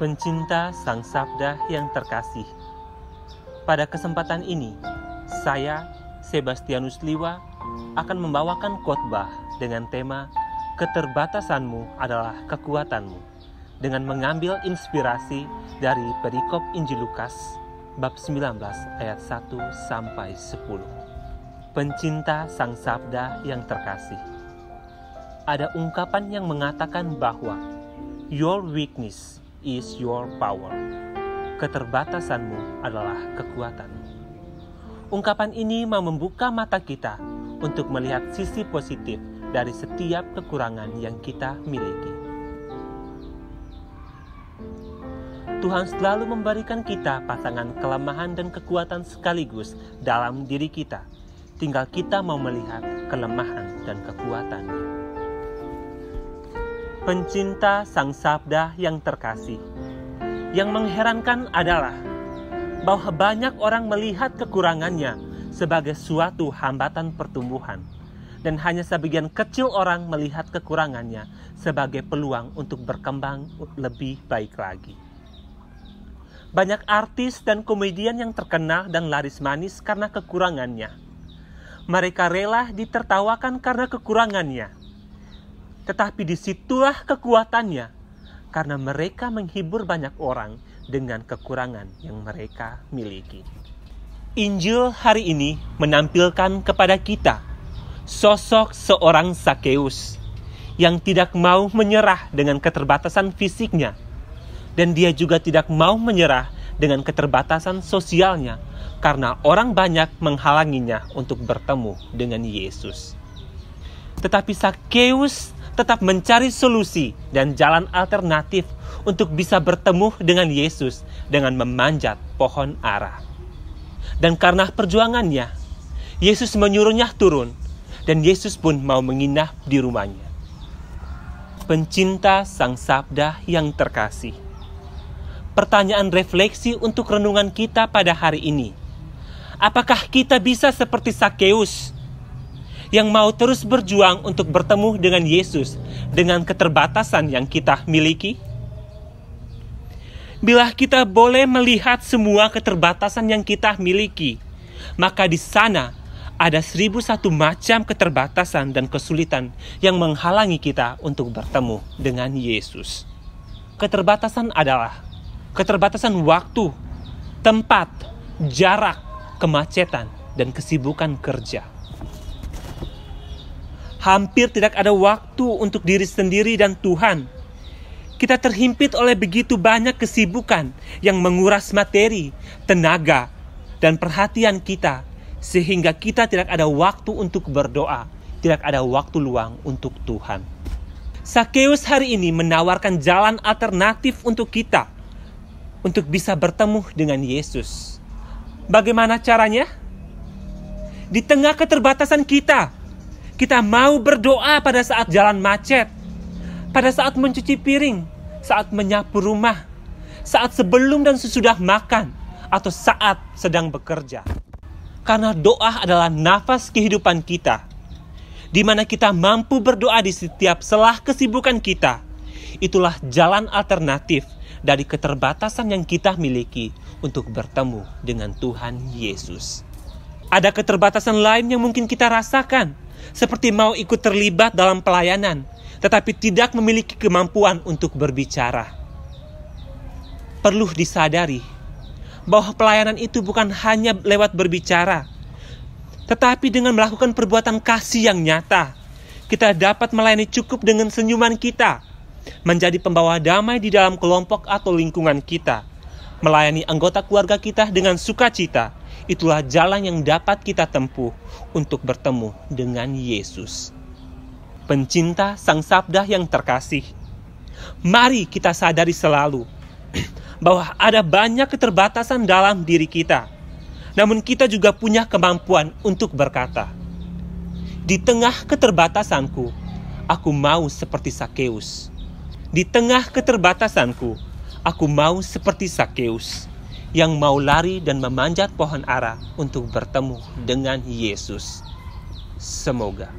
Pencinta Sang Sabda yang terkasih, pada kesempatan ini, saya, Sebastianus Liwa, akan membawakan khotbah dengan tema Keterbatasanmu adalah kekuatanmu, dengan mengambil inspirasi dari perikop Injil Lukas, bab 19 ayat 1-10. Pencinta Sang Sabda yang terkasih, ada ungkapan yang mengatakan bahwa your weakness is your power. Keterbatasanmu adalah kekuatanmu. Ungkapan ini mau membuka mata kita untuk melihat sisi positif dari setiap kekurangan yang kita miliki. Tuhan selalu memberikan kita pasangan kelemahan dan kekuatan sekaligus dalam diri kita. Tinggal kita mau melihat kelemahan dan kekuatannya. Pencinta Sang Sabda yang terkasih, yang mengherankan adalah bahwa banyak orang melihat kekurangannya sebagai suatu hambatan pertumbuhan, dan hanya sebagian kecil orang melihat kekurangannya sebagai peluang untuk berkembang lebih baik lagi. Banyak artis dan komedian yang terkenal dan laris manis karena kekurangannya. Mereka rela ditertawakan karena kekurangannya. Tetapi disitulah kekuatannya, karena mereka menghibur banyak orang dengan kekurangan yang mereka miliki. Injil hari ini menampilkan kepada kita sosok seorang Zakeus yang tidak mau menyerah dengan keterbatasan fisiknya, dan dia juga tidak mau menyerah dengan keterbatasan sosialnya karena orang banyak menghalanginya untuk bertemu dengan Yesus. Tetapi Zakeus tetap mencari solusi dan jalan alternatif untuk bisa bertemu dengan Yesus dengan memanjat pohon ara. Dan karena perjuangannya, Yesus menyuruhnya turun, dan Yesus pun mau menginap di rumahnya. Pencinta Sang Sabda yang terkasih, pertanyaan refleksi untuk renungan kita pada hari ini. Apakah kita bisa seperti Zakeus yang mau terus berjuang untuk bertemu dengan Yesus dengan keterbatasan yang kita miliki? Bila kita boleh melihat semua keterbatasan yang kita miliki, maka di sana ada 1001 macam keterbatasan dan kesulitan yang menghalangi kita untuk bertemu dengan Yesus. Keterbatasan adalah keterbatasan waktu, tempat, jarak, kemacetan, dan kesibukan kerja. Hampir tidak ada waktu untuk diri sendiri dan Tuhan. Kita terhimpit oleh begitu banyak kesibukan yang menguras materi, tenaga, dan perhatian kita, sehingga kita tidak ada waktu untuk berdoa, tidak ada waktu luang untuk Tuhan. Zakeus hari ini menawarkan jalan alternatif untuk kita, untuk bisa bertemu dengan Yesus. Bagaimana caranya? Di tengah keterbatasan kita mau berdoa pada saat jalan macet, pada saat mencuci piring, saat menyapu rumah, saat sebelum dan sesudah makan, atau saat sedang bekerja. Karena doa adalah nafas kehidupan kita, di mana kita mampu berdoa di setiap sela kesibukan kita. Itulah jalan alternatif dari keterbatasan yang kita miliki untuk bertemu dengan Tuhan Yesus. Ada keterbatasan lain yang mungkin kita rasakan, seperti mau ikut terlibat dalam pelayanan, tetapi tidak memiliki kemampuan untuk berbicara. Perlu disadari bahwa pelayanan itu bukan hanya lewat berbicara, tetapi dengan melakukan perbuatan kasih yang nyata. Kita dapat melayani cukup dengan senyuman kita, menjadi pembawa damai di dalam kelompok atau lingkungan kita, melayani anggota keluarga kita dengan sukacita. Itulah jalan yang dapat kita tempuh untuk bertemu dengan Yesus. Pencinta Sang Sabda yang terkasih, mari kita sadari selalu bahwa ada banyak keterbatasan dalam diri kita. Namun kita juga punya kemampuan untuk berkata, di tengah keterbatasanku, aku mau seperti Zakeus. Di tengah keterbatasanku, aku mau seperti Zakeus, yang mau lari dan memanjat pohon ara untuk bertemu dengan Yesus. Semoga